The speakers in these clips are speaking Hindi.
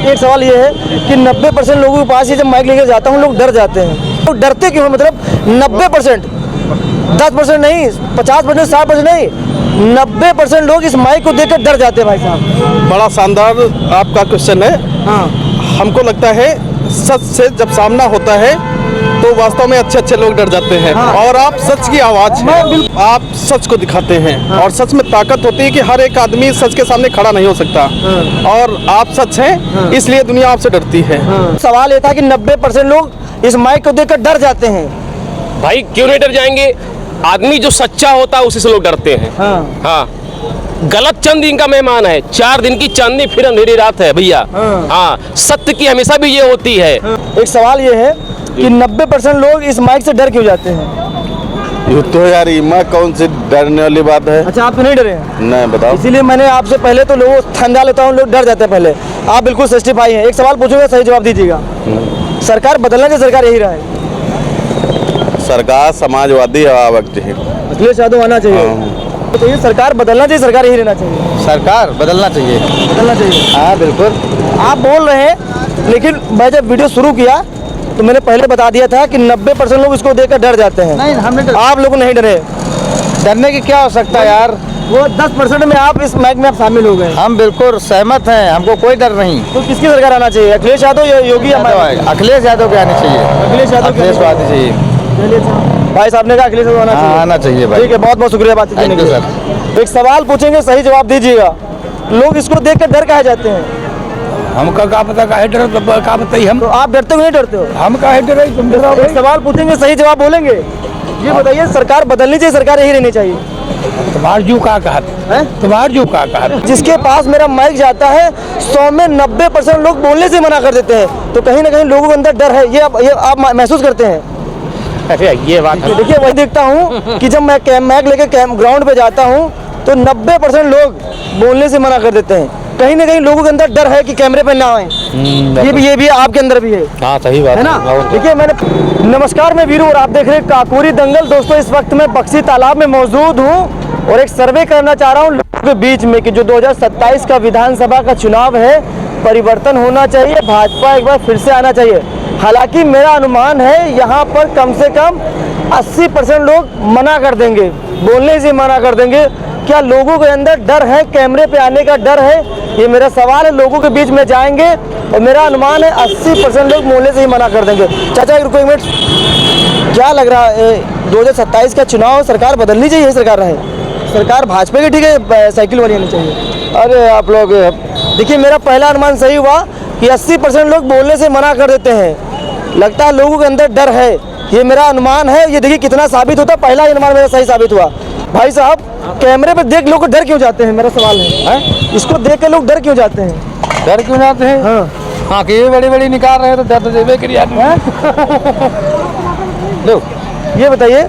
एक सवाल ये है कि 90% लोगों के पास ये जब माइक लेकर जाता हूँ लोग डर जाते हैं। तो डरते क्यों हैं? मतलब 90%, 10% नहीं, 50%, 60% नहीं, 90% लोग इस माइक को देखकर डर जाते हैं। भाई साहब, बड़ा शानदार आपका क्वेश्चन है। हाँ, हमको लगता है सच से जब सामना होता है तो वास्तव में अच्छे लोग डर जाते हैं। हाँ। और आप सच की आवाज़ है, आप सच को दिखाते हैं। हाँ। और सच में ताकत होती है कि हर एक आदमी सच के सामने खड़ा नहीं हो सकता। हाँ। और आप सच हैं, इसलिए दुनिया आपसे डरती है। सवाल ये था कि 90% लोग इस माइक को देखकर डर जाते हैं। भाई क्यों नहीं डर जाएंगे? आदमी जो सच्चा होता है उसी से लोग डरते हैं। हाँ, गलत चंद दिन का मेहमान है, 4 दिन की चांदनी फिर अंधेरी रात है भैया। हाँ, सत्य की हमेशा भी ये होती है। एक सवाल ये है कि 90% लोग इस माइक से डर क्यों जाते हैं? ये तो यार मैं कौन सी डरने वाली बात है। अच्छा, आप तो नहीं डरे हैं? नहीं, बताओ। इसीलिए मैंने आपसे पहले तो लोगों को ठंडा लेता हूँ, लोग डर जाते हैं पहले। आप बिल्कुल सस्टिफाई हैं। एक सवाल पूछूंगा, सही जवाब दीजिएगा। सरकार बदलना चाहिए, सरकार यही रहे? सरकार समाजवादी वक्त है। अखिलेश यादव आना चाहिए। तो ये सरकार बदलना चाहिए, सरकार यही रहना चाहिए? सरकार बदलना चाहिए। बदलना चाहिए, हाँ बिल्कुल। आप बोल रहे हैं, लेकिन मैं जब वीडियो शुरू किया तो मैंने पहले बता दिया था कि 90% लोग इसको देखकर डर जाते हैं। नहीं, हमने आप लोग नहीं डरे। डरने की क्या हो सकता है यार। वो 10% में आप इस माइक में आप शामिल हो गए। हम बिल्कुल सहमत हैं, हमको कोई डर नहीं। तो किसकी सरकार आना चाहिए? अखिलेश यादव या योगी? अखिलेश यादव के आने चाहिए। अखिलेश यादव अखिलेश आने चाहिए। भाई साहब ने कहा अखिलेश यादव आना चाहिए। आना चाहिए भाई। ठीक है, बहुत बहुत शुक्रिया बात करने के लिए। सर, एक सवाल पूछेंगे, सही जवाब दीजिएगा। लोग इसको देख कर डर काहे जाते हैं? हमका का पता काहे डर का बताइए। हम तो आप डरते हो नहीं डरते हो? हम काहे डर रही तुम डराओ। एक सवाल पूछेंगे, सही जवाब बोलेंगे। ये बताइए, सरकार बदलनी चाहिए, सरकार यही रहनी चाहिए? तुम्हार जू का कहा हैं? तुम्हार जू का कहा। जिसके पास मेरा माइक जाता है 100 में 90% लोग बोलने से मना कर देते हैं। तो कहीं ना कहीं लोगों के अंदर डर है, ये आप महसूस करते हैं? अरे ये बात है। देखिए, वही देखता हूँ कि जब मैं माइक लेके ग्राउंड पे जाता हूँ तो 90% लोग बोलने से मना कर देते हैं। कहीं ना कहीं लोगों के अंदर डर है कि कैमरे पे ना आए। ये भी आपके अंदर भी है। हाँ सही बात है ना। देखिए, नमस्कार, मैं वीरू और आप देख रहे हैं काकोरी दंगल। दोस्तों, इस वक्त मैं बक्सी तालाब में मौजूद हूँ और एक सर्वे करना चाह रहा हूँ लोगों के बीच में कि जो 2027 का विधानसभा का चुनाव है, परिवर्तन होना चाहिए, भाजपा एक बार फिर से आना चाहिए। हालांकि मेरा अनुमान है यहाँ पर कम से कम 80% लोग मना कर देंगे, बोलने से मना कर देंगे। क्या लोगों के अंदर डर है, कैमरे पे आने का डर है? ये मेरा सवाल है। लोगों के बीच में जाएंगे और मेरा अनुमान है 80% लोग बोलने से ही मना कर देंगे। चाचा रुको एक मिनट, क्या लग रहा है 2027 का चुनाव सरकार बदलनी चाहिए, सरकार रहे? सरकार भाजपा की ठीक है, साइकिल वाली आनी चाहिए? अरे आप लोग देखिए, मेरा पहला अनुमान सही हुआ कि 80% लोग बोलने से मना कर देते हैं। लगता है लोगों के अंदर डर है, ये मेरा अनुमान है। ये देखिए कितना साबित होता है, पहला अनुमान मेरा सही साबित हुआ। भाई साहब, कैमरे पे देख लोग डर क्यों जाते हैं? मेरा सवाल है, इसको देख के लोग डर क्यों जाते हैं? डर क्यों जाते हैं? हाँ कि ये बड़ी बड़ी निकाल रहे हैं तो डर तो देवे करिए। लो, ये बताइए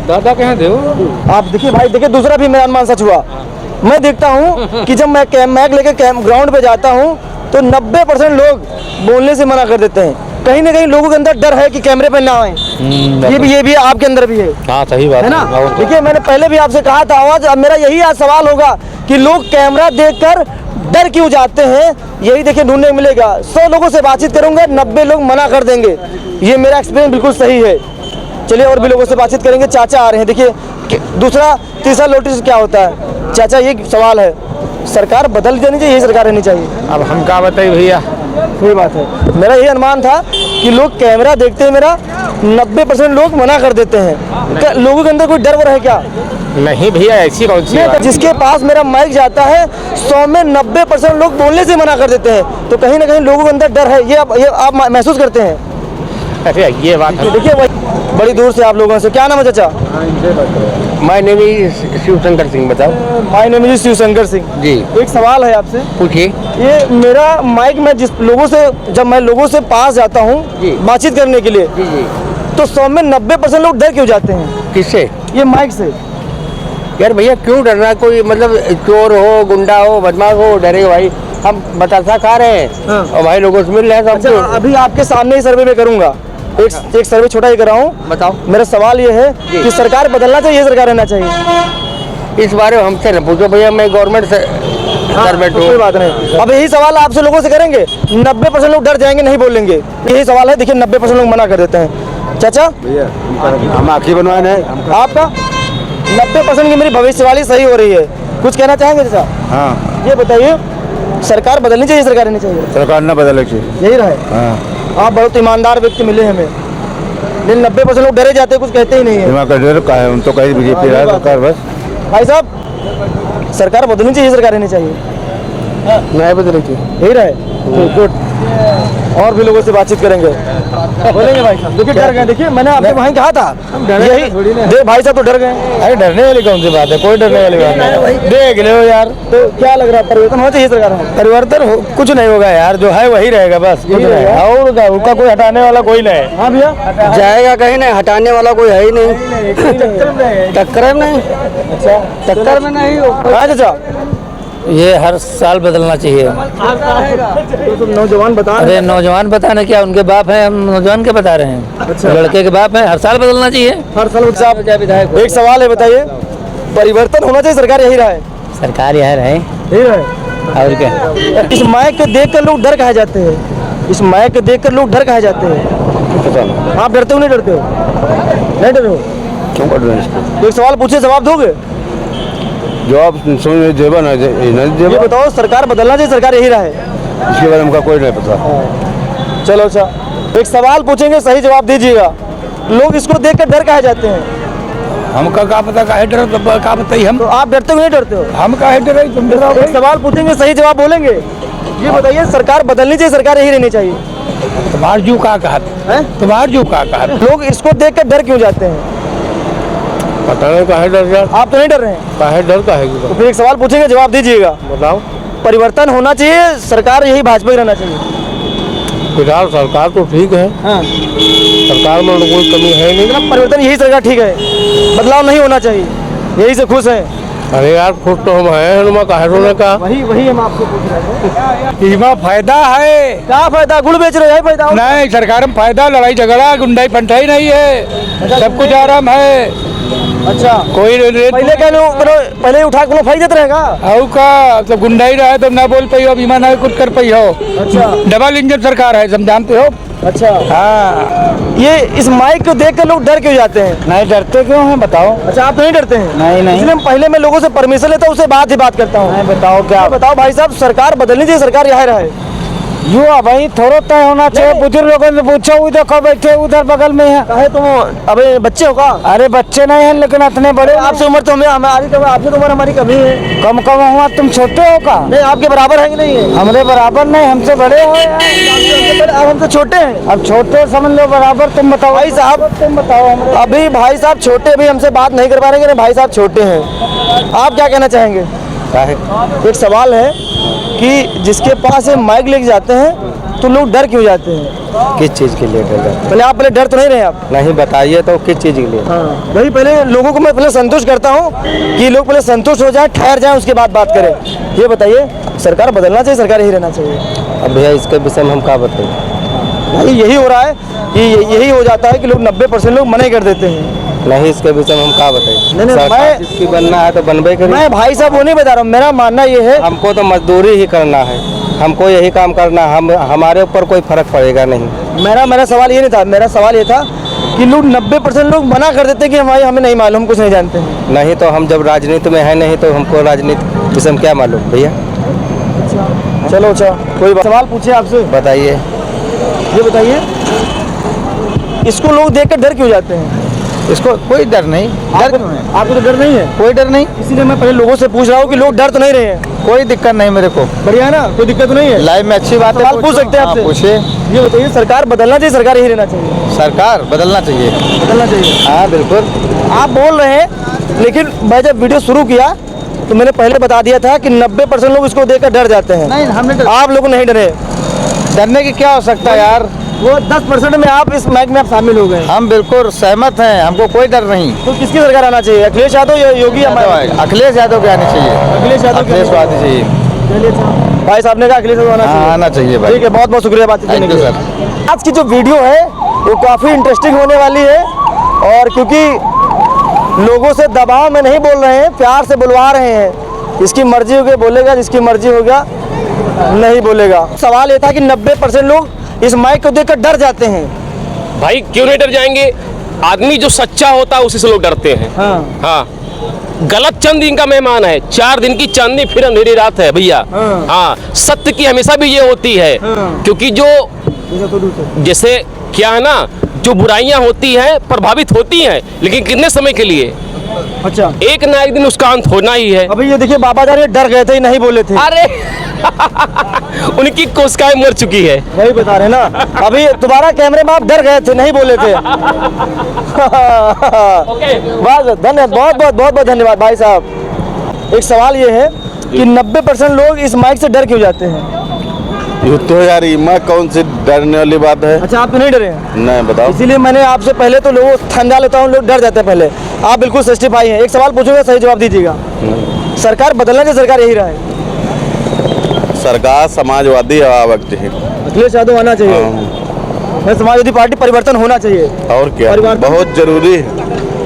दादा कहाँ थे? आप देखिए भाई, देखिए दूसरा भी मेरा अनुमान सच हुआ। मैं देखता हूँ कि जब मैं माइक लेके ग्राउंड पे जाता हूँ तो 90% लोग बोलने से मना कर देते हैं। कहीं ना कहीं लोगों के अंदर डर है कि कैमरे पे ना आए। ये भी आपके अंदर भी है। हाँ सही बात है ना। देखिए, मैंने पहले भी आपसे कहा था आवाज, अब मेरा यही आज सवाल होगा कि लोग कैमरा देखकर डर क्यों जाते हैं? यही देखिए ढूंढने को मिलेगा। 100 लोगों से बातचीत करूंगा, 90 लोग मना कर देंगे। ये मेरा एक्सपीरियंस बिल्कुल सही है। चलिए और भी लोगों से बातचीत करेंगे। चाचा आ रहे हैं, देखिए दूसरा तीसरा नोटिस क्या होता है? चाचा, ये सवाल है, सरकार बदल जानी चाहिए, सरकार रहनी चाहिए? अब हम क्या बताइए भैया। सही बात है। मेरा यही अनुमान था कि लोग कैमरा देखते हैं, मेरा 90% लोग मना कर देते हैं। क्या लोगों के अंदर कोई डर है क्या? नहीं भैया, ऐसी कौन सी बात? जिसके पास मेरा माइक जाता है 100 में 90% लोग बोलने से मना कर देते हैं। तो कहीं ना कहीं लोगों के अंदर डर है, ये आप महसूस करते हैं? अरे ये बात है। देखिए बड़ी दूर से आप लोगों से, क्या नाम है चाचा? My name is Shivshankar Singh. बताओ। My name is Shivshankar Singh ji. एक सवाल है आपसे, पूछिए। ये मेरा माइक में जब मैं लोगों से पास जाता हूँ बातचीत करने के लिए, जी जी, तो 100 में 90% लोग डर क्यों जाते हैं? किससे? ये माइक से। यार भैया क्यों डरना? कोई मतलब चोर हो, गुंडा हो, बदमाश हो, डरे भाई? हम बतासा खा रहे हैं। हाँ। और भाई लोगों से मिल रहे हैं सब। अच्छा, अभी आपके सामने ही सर्वे में करूंगा, एक सर्वे छोटा ही कर रहा हूँ। बताओ। मेरा सवाल ये है कि सरकार बदलना चाहिए, सरकार रहना चाहिए? इस बारे में हमसे न पूछो भैया, मैं गवर्नमेंट घर बैठो। कोई बात नहीं। अब यही सवाल आपसे लोगों से करेंगे, 90% लोग डर जाएंगे, नहीं बोलेंगे। यही सवाल है, देखिए 90% लोग मना कर देते हैं। चाचा हम आखिर बनवाए हैं। आपका 90% की मेरी भविष्यवाणी सही हो रही है, कुछ कहना चाहेंगे चाचा? हाँ, ये बताइए, सरकार बदलनी चाहिए, सरकार रहनी चाहिए? सरकार न बदले चाहिए। यही रहे। हाँ, आप बहुत ईमानदार व्यक्ति मिले हमें, लेकिन 90% लोग डरे जाते हैं, कुछ कहते ही नहीं है। दिमाग का डर का है, उन तो कहीं बीजेपी रहा सरकार बस। भाई साहब, सरकार बदलनी चाहिए, सरकार रहनी चाहिए? नहीं बदलेगी। यही रहे। गुड। और भी लोगों से बातचीत करेंगे, बोलेंगे भाई साहब। देखिए डर गए, देखिए मैंने आपके वहीं कहा था यही। देख भाई साहब तो डर गए। अरे डरने वाली कौन सी बात है, कोई डरने वाली बात नहीं। देख लो यार, तो क्या लग रहा है, परिवर्तन होना चाहिए सरकार में? परिवर्तन कुछ नहीं होगा यार, जो है वही रहेगा बस। यही रहेगा। और क्या, उसका कोई हटाने वाला कोई नहीं। हाँ भैया, जाएगा कहीं नहीं, हटाने वाला कोई है ही नहीं, टक्कर में नहीं। अच्छा, टक्कर में नहीं। हाँ चाचा, ये हर साल बदलना चाहिए। तो नौजवान बता रहे अरे नौजवान बताने क्या, उनके बाप हैं, हम नौजवान के बता रहे हैं। अच्छा। लड़के के बाप हैं, हर साल बदलना चाहिए। हर साल साहब। एक सवाल है, बताइए, परिवर्तन होना चाहिए, सरकार यही रहे? सरकार यह रहे यही रहे। और क्या। इस माइक को देखकर लोग डर कहे जाते हैं, इस माइक को देखकर लोग डर कहे जाते हैं। आप डरते हो नहीं डरते हो? नहीं डरे हो? क्यों कर रहे हैं? तो एक सवाल पूछे, जवाब दोगे? जवाब सुन जेबा ना ये जेबा, बताओ, सरकार बदलना चाहिए, सरकार यही रहे? इसके बारे में हमका कोई नहीं पता। चलो अच्छा, एक सवाल पूछेंगे, सही जवाब दीजिएगा। लोग इसको देखकर डर कहे जाते हैं, हमका का पता काहे डर का बताइए हम तो आप डरते हो नहीं डरते हो? हम काहे डरे, तुम डराओ। एक सवाल पूछेंगे, सही जवाब बोलेंगे। ये बताइए, सरकार बदलनी चाहिए, सरकार यही रहनी चाहिए? तुम्हार जू का कहत, हैं? तुम्हार जू का कहत, लोग इसको देखकर डर क्यों जाते हैं? पता नहीं काहे डर यार, आप तो नहीं डर रहे हैं? काहे डर काहे तो फिर एक सवाल पूछेंगे, जवाब दीजिएगा। बताओ। परिवर्तन होना चाहिए, सरकार यही भाजपा ही रहना चाहिए? फिलहाल सरकार तो ठीक है, हाँ, सरकार में कोई कमी है नहीं। मतलब परिवर्तन यही सरकार ठीक है, बदलाव नहीं होना चाहिए, यही से खुश हैं? अरे यार खुश तो हम हैं, हनुमा काहे रोने का। वही हम आपको पूछ रहे थे। इसमें फायदा है। क्या फायदा, गुड़ बेच रहे हो, यही फायदा हो? नहीं, सरकार में फायदा, लड़ाई झगड़ा गुंडाई फंटाई नहीं है, सब कुछ आराम है। अच्छा, कोई रेट पहले क्या लोग पहले उठा के लोग फाई देते रहेगा? औ का तो गुंडाई रहा है तो ना बोल पाई हो, बीमा ना कुछ कर पाई हो। अच्छा डबल इंजन सरकार है, सब जानते हो। अच्छा, हाँ, ये इस माइक को देख कर लोग डर क्यों जाते हैं? नहीं डरते क्यों हैं बताओ। अच्छा, आप तो नहीं डरते हैं? नहीं, नहीं। इसलिए पहले मैं लोगों से परमिशन लेता हूँ, उससे बात करता हूँ। बताओ क्या बताओ भाई साहब, सरकार बदलनी चाहिए, सरकार यहाँ रहे? युवा भाई थोड़ा तय होना चाहिए। बुजुर्ग लोगों से पूछो, उधर को बैठे उधर बगल में है। कहे तुम अबे बच्चे हो का? अरे बच्चे नहीं हैं, लेकिन इतने बड़े आपसे उम्र तो हमारी तो आपसे तो उम्र हमारी कमी है। कम हुआ, तुम छोटे हो का? नहीं, आपके बराबर है कि नहीं है? हमरे बराबर नहीं, हमसे बड़े हो यार। आप हमसे छोटे हैं। अब छोटे समझ लो बराबर, तुम बताओ भाई साहब, तुम बताओ हमरे। अभी भाई साहब छोटे, भी हमसे बात नहीं कर पा रहे, भाई साहब छोटे हैं। आप क्या कहना चाहेंगे? एक सवाल है कि जिसके पास ये माइक लेके जाते हैं तो लोग डर क्यों जाते हैं? किस चीज़ के लिए डर जाते? पहले आप डर तो नहीं रहे आप? नहीं बताइए तो किस चीज़ के लिए? हाँ, वही पहले लोगों को मैं पहले संतुष्ट करता हूँ कि लोग पहले संतुष्ट हो जाए, ठहर जाए, उसके बाद बात करें। ये बताइए, सरकार बदलना चाहिए, सरकार यही रहना चाहिए? अब भैया इसके विषय में हम क्या बताएं? भाई यही हो रहा है कि यही हो जाता है कि लोग 90% लोग मना ही कर देते हैं। नहीं, इसके विषय में हम क्या बताएं? नहीं, सरकार जिसकी बनना है तो बनबे करें। मैं भाई साहब वो नहीं बता रहा हूँ, मेरा मानना ये है, हमको तो मजदूरी ही करना है, हमको यही काम करना, हमारे ऊपर कोई फर्क पड़ेगा नहीं। मेरा सवाल ये नहीं था, मेरा सवाल ये था कि लोग 90% लोग मना कर देते कि भाई हमें नहीं मालूम, कुछ नहीं जानते हैं। नहीं तो हम जब राजनीति में है नहीं तो हमको राजनीति विषय में क्या मालूम भैया? चलो अच्छा, कोई सवाल पूछे आपसे, बताइए। ये बताइए, इसको लोग देखकर डर क्यों जाते हैं? इसको कोई डर नहीं। डर क्यों है? आपको तो डर नहीं है? कोई डर नहीं, इसीलिए मैं पहले लोगों से पूछ रहा हूँ कि लोग डर तो नहीं रहे हैं। कोई दिक्कत नहीं मेरे को। बढ़िया है ना, कोई दिक्कत तो नहीं है? लाइफ में अच्छी बात है। सवाल पूछ सकते हैं आपसे? पूछिए। ये बताइए, सरकार बदलना चाहिए, सरकार यही रहना चाहिए? सरकार बदलना चाहिए। बदलना चाहिए। हाँ बिल्कुल। आप बोल रहे हैं, लेकिन मैं जब वीडियो शुरू किया तो मैंने पहले बता दिया था कि 90% लोग इसको देखकर डर जाते हैं। नहीं, हमने आप लोग नहीं डरे। डरने की क्या हो सकता है यार? वो 10% में आप इस मैच में आप शामिल हो गए। हम बिल्कुल सहमत हैं, हमको कोई डर नहीं। तो किसकी सरकार आना चाहिए, अखिलेश यादव या योगी अखिलेश यादव की आनी चाहिए। अखिलेश यादव अखिलेश को आनी चाहिए। भाई साहब ने कहा अखिलेश यादव आना चाहिए। आना चाहिए भाई। ठीक है, बहुत बहुत शुक्रिया बातचीत करने के लिए। सर। आज की जो वीडियो है वो काफ़ी इंटरेस्टिंग होने वाली है, और क्योंकि लोगों से दबाव में नहीं बोल रहे हैं, प्यार से बुलवा रहे हैं, इसकी मर्जी होगी बोलेगा, जिसकी मर्जी होगा नहीं बोलेगा। सवाल ये था कि 90% लोग इस माइक को देखकर डर जाते हैं। भाई क्यों नहीं डर जाएंगे? आदमी जो सच्चा होता है उसी से लोग डरते हैं। हाँ, गलत चंद दिन का मेहमान है, 4 दिन की चांदनी फिर अंधेरी रात है भैया। हाँ, सत्य की हमेशा भी ये होती है, क्योंकि जो जैसे क्या है ना, जो बुराइयां होती हैं प्रभावित होती हैं, लेकिन कितने समय के लिए? अच्छा, एक ना एक दिन उसका अंत होना ही है। अभी ये देखिए बाबा जान डर गए थे, नहीं बोले थे। अरे उनकी कोशिकाएं मर चुकी है। वही बता रहे ना, अभी दोबारा कैमरे में आप डर गए थे, नहीं बोले थे। बहुत धन्यवाद, बहुत बहुत धन्यवाद भाई साहब। एक सवाल ये है कि 90% लोग इस माइक से डर क्यों जाते हैं? ये तो यार मैं कौन सी डरने वाली बात है? अच्छा, आप तो नहीं डरे हैं? नहीं, बताओ। इसीलिए मैंने आपसे पहले तो लोगों को ठंडा लेता हूँ, लोग डर जाते हैं पहले। आप बिल्कुल सस्टिफाई हैं। एक सवाल पूछूंगा, सही जवाब दीजिएगा। सरकार बदलना चाहिए, सरकार यही रहे? सरकार समाजवादी वक्त है। अखिलेश यादव आना चाहिए। मैं समाजवादी पार्टी परिवर्तन होना चाहिए। और क्या, परिवर्तन? बहुत जरूरी है।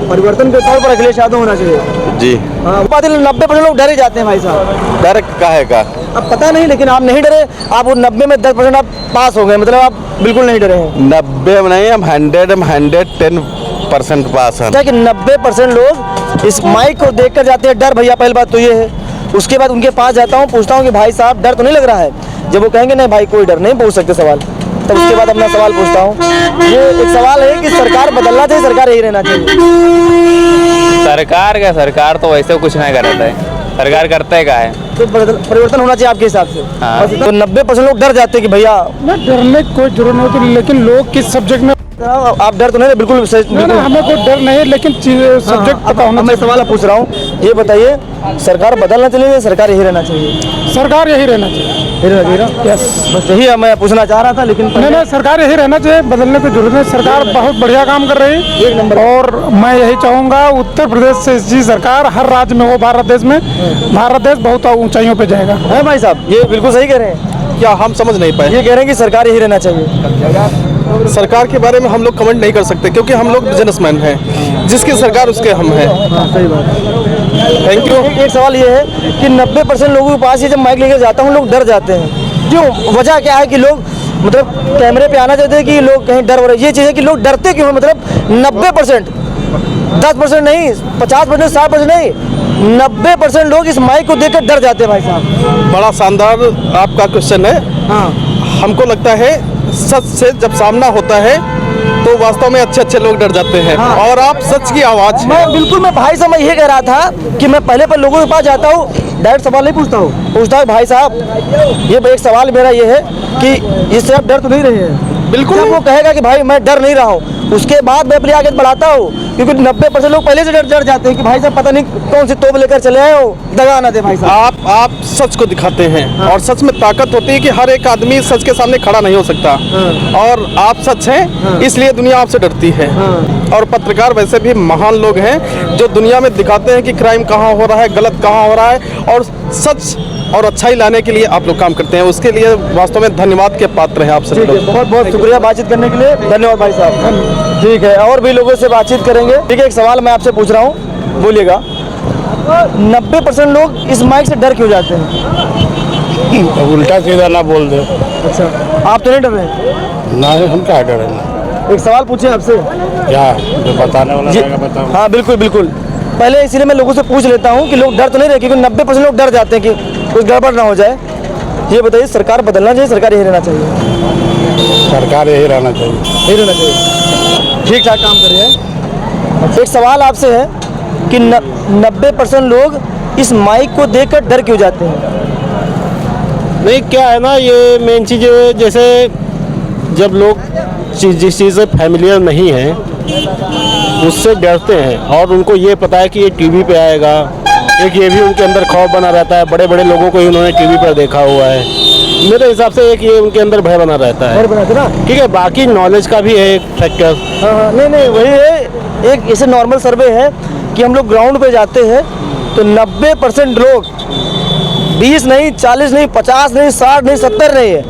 परिवर्तन के तौर पर अखिलेश यादव होना चाहिए। जी हाँ, 90% लोग डरे जाते हैं भाई साहब। डर काहे का? अब पता नहीं, लेकिन आप नहीं डरे। आप वो 90 में 10% आप पास हो गए, मतलब आप बिल्कुल नहीं डरे हैं। 90 में नहीं, हम 110% पास हैं। क्या कि 90% लोग इस माइक को देखकर जाते हैं डर। भैया पहली बात तो ये है। उसके बाद उनके पास जाता हूँ, पूछता हूँ कि भाई साहब डर तो नहीं लग रहा है? जब वो कहेंगे नहीं भाई कोई डर नहीं, पूछ सकते सवाल, तब उसके बाद अपना सवाल पूछता हूँ। ये एक सवाल है कि सरकार बदलना चाहिए, सरकार यही रहना चाहिए? सरकार तो वैसे कुछ नहीं करता है, सरकार करता है क्या है? तो परिवर्तन होना चाहिए आपके हिसाब से। हाँ। तो 90% लोग डर जाते हैं कि भैया डरने की कोई जरूरत नहीं होती, लेकिन लोग किस सब्जेक्ट में, आप डर तो नहीं? बिल्कुल हमें कोई डर नहीं है, लेकिन सब्जेक्ट पता होना मैं सवाल पूछ रहा हूँ, ये बताइए सरकार बदलना चाहिए, सरकार यही रहना चाहिए? सरकार यही रहना चाहिए। यही रहना चाहिए ना? यस, बस यही मैं पूछना चाह रहा था, लेकिन नहीं, सरकार यही रहना चाहिए, बदलने की जरूरत नहीं। सरकार बहुत बढ़िया काम कर रही है, एक नंबर। और मैं यही चाहूँगा उत्तर प्रदेश से जी सरकार हर राज्य में हो, भारत देश में, भारत देश बहुत ऊंचाइयों पे जाएगा। है भाई साहब, ये बिल्कुल सही कह रहे हैं। क्या हम समझ नहीं पाए? ये कह रहे हैं कि सरकार यही रहना चाहिए। सरकार के बारे में हम लोग कमेंट नहीं कर सकते, क्योंकि हम लोग बिजनेसमैन हैं, जिसकी सरकार उसके हम हैं। सही बात। Thank you. एक सवाल ये है कि 90% लोगों के पास ये जब माइक लेकर जाता हूँ लोग डर जाते हैं, क्यों? वजह क्या है कि लोग मतलब कैमरे पे आना चाहते हैं कि लोग कहीं डर हो रहे? ये चीज़ है कि लोग डरते क्यों हैं? मतलब 90%, 10% नहीं, 50%, 60% नहीं, 90% लोग इस माइक को देखकर डर जाते हैं भाई साहब। बड़ा शानदार आपका क्वेश्चन है। हाँ, हमको लगता है सच से जब सामना होता है तो वास्तव में अच्छे लोग डर जाते हैं। हाँ। और आप सच की आवाज हैं। मैं भाई साहब मैं ये कह रहा था कि मैं पहले पर लोगों के पास जाता हूँ, डायरेक्ट सवाल नहीं पूछता हूँ भाई साहब ये एक सवाल मेरा ये है कि इससे आप डर तो नहीं रहे हैं? बिल्कुल। जब वो कहेगा कि भाई मैं डर नहीं रहा हूँ, उसके बाद मैं अपनी आगे बढ़ाता हूँ, क्योंकि 90% लोग पहले से डर जाते हैं कि भाई साहब पता नहीं कौन सी तोप लेकर चले आए हो, दगा ना दे भाई साहब। आप सच को दिखाते हैं। हाँ। और सच में ताकत होती है कि हर एक आदमी सच के सामने खड़ा नहीं हो सकता। हाँ। और आप सच हैं। हाँ। इसलिए दुनिया आपसे डरती है। हाँ। और पत्रकार वैसे भी महान लोग हैं जो दुनिया में दिखाते हैं कि क्राइम कहाँ हो रहा है, गलत कहाँ हो रहा है, और सच और अच्छाई लाने के लिए आप लोग काम करते हैं। उसके लिए वास्तव में धन्यवाद के पात्र हैं आप सभी ठीक है, लोग। बहुत बहुत शुक्रिया बातचीत करने के लिए, धन्यवाद भाई साहब। ठीक है, और भी लोगों से बातचीत करेंगे। ठीक है, एक सवाल मैं आपसे पूछ रहा हूँ, बोलिएगा। 90% लोग इस माइक से डर क्यों जाते हैं? उल्टा सीधा ना बोल दे। अच्छा, आप तो नहीं डर रहे? ना, हम क्या डरेंगे? एक सवाल पूछे आपसे। क्या जो बताने वाला जी, रहेगा बताओ। हाँ बिल्कुल बिल्कुल। पहले इसीलिए मैं लोगों से पूछ लेता हूँ कि लोग डर तो नहीं रहे, क्योंकि 90% लोग डर जाते हैं कि कुछ गड़बड़ ना हो जाए। ये बताइए सरकार बदलना चाहिए, सरकार यही रहना चाहिए? सरकार यही रहना चाहिए। यही रहना चाहिए, ठीक ठाक काम कर रहे हैं। एक सवाल आपसे है कि 90% लोग इस माइक को देखकर डर क्यों जाते हैं? नहीं, क्या है ना, ये मेन चीज़ जैसे जब लोग जिस चीज़ से फैमिलियर नहीं है उससे डरते हैं, और उनको ये पता है कि ये टीवी पे आएगा, एक ये भी उनके अंदर खौफ बना रहता है। बड़े बड़े लोगों को ही उन्होंने टीवी पर देखा हुआ है। मेरे हिसाब से एक ये उनके अंदर भय बना रहता है। डर बनाते ना? ठीक है, बाकी नॉलेज का भी है एक फैक्टर। हाँ, नहीं वही है। एक ऐसे नॉर्मल सर्वे है कि हम लोग ग्राउंड पे जाते हैं तो 90% लोग, 20 नहीं, 40 नहीं, 50 नहीं, 60 नहीं, 70 नहीं है,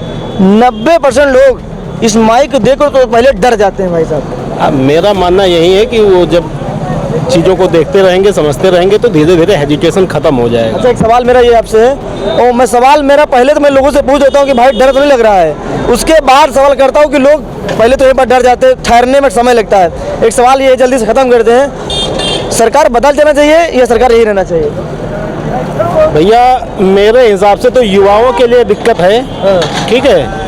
90% लोग इस माइक को देखकर तो पहले डर जाते हैं भाई साहब। मेरा मानना यही है कि वो जब चीज़ों को देखते रहेंगे, समझते रहेंगे, तो धीरे धीरे हेजिटेशन खत्म हो जाएगा। अच्छा, एक सवाल मेरा ये आपसे है, और मैं सवाल मेरा पहले तो मैं लोगों से पूछ देता हूँ कि भाई डर तो नहीं लग रहा है, उसके बाद सवाल करता हूँ कि लोग पहले तो एक बार डर जाते हैं, ठहरने में समय लगता है। एक सवाल ये जल्दी से ख़त्म करते हैं, सरकार बदल जाना चाहिए या सरकार यही रहना चाहिए? भैया मेरे हिसाब से तो युवाओं के लिए दिक्कत है, ठीक है।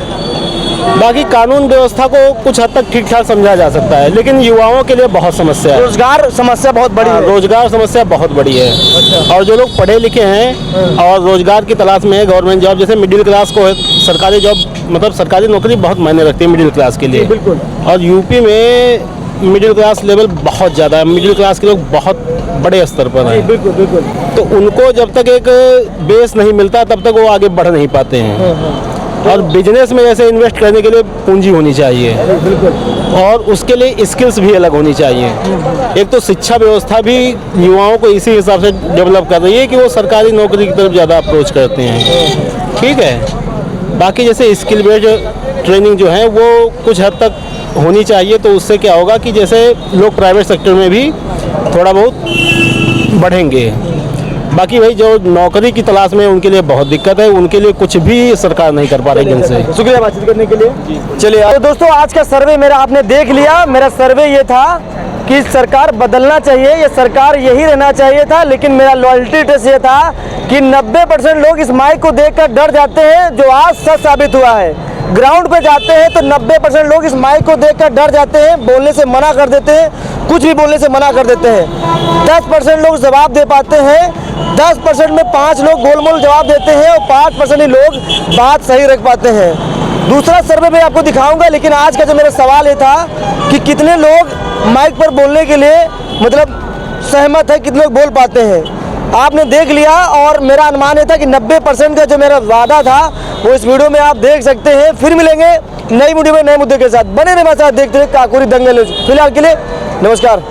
बाकी कानून व्यवस्था को कुछ हद तक ठीक ठाक समझा जा सकता है, लेकिन युवाओं के लिए बहुत समस्या है। रोजगार समस्या बहुत बड़ी है। रोजगार समस्या बहुत बड़ी है। और जो लोग पढ़े लिखे हैं और रोजगार की तलाश में है, गवर्नमेंट जॉब, जैसे मिडिल क्लास को सरकारी जॉब, मतलब सरकारी नौकरी बहुत मायने रखती है मिडिल क्लास के लिए। बिल्कुल। और यूपी में मिडिल क्लास लेवल बहुत ज़्यादा है, मिडिल क्लास के लोग बहुत बड़े स्तर पर हैं। बिल्कुल बिल्कुल। तो उनको जब तक एक बेस नहीं मिलता तब तक वो आगे बढ़ नहीं पाते हैं। और बिजनेस में जैसे इन्वेस्ट करने के लिए पूंजी होनी चाहिए, और उसके लिए स्किल्स भी अलग होनी चाहिए। एक तो शिक्षा व्यवस्था भी युवाओं को इसी हिसाब से डेवलप कर रही है कि वो सरकारी नौकरी की तरफ ज़्यादा अप्रोच करते हैं, ठीक है। बाकी जैसे स्किल बेस्ड ट्रेनिंग जो है वो कुछ हद तक होनी चाहिए, तो उससे क्या होगा कि जैसे लोग प्राइवेट सेक्टर में भी थोड़ा बहुत बढ़ेंगे। बाकी भाई जो नौकरी की तलाश में उनके लिए बहुत दिक्कत है, उनके लिए कुछ भी सरकार नहीं कर पा रही इनसे। शुक्रिया बातचीत करने के लिए। चलिए तो दोस्तों, आज का सर्वे मेरा आपने देख लिया। मेरा सर्वे ये था कि सरकार बदलना चाहिए या सरकार यही रहना चाहिए था, लेकिन मेरा लॉयल्टी टेस्ट ये था कि 90% लोग इस माइक को देखकर डर जाते हैं, जो आज सच साबित हुआ है। ग्राउंड पे जाते हैं तो 90% लोग इस माइक को देखकर डर जाते हैं, बोलने से मना कर देते हैं, कुछ भी बोलने से मना कर देते हैं। 10% लोग जवाब दे पाते हैं, 10% में 5 लोग गोलमोल जवाब देते हैं, और 5% ही लोग बात सही रख पाते हैं। दूसरा सर्वे मैं आपको दिखाऊंगा, लेकिन आज का जो मेरा सवाल ये था कि कितने लोग माइक पर बोलने के लिए मतलब सहमत है, कितने लोग बोल पाते हैं। आपने देख लिया, और मेरा अनुमान ये था कि 90% का जो मेरा वादा था वो इस वीडियो में आप देख सकते हैं। फिर मिलेंगे नई वीडियो में नए मुद्दे के साथ। बने रहे हमारे साथ, देखते रहे काकोरी दंगल न्यूज़। फिलहाल के लिए नमस्कार।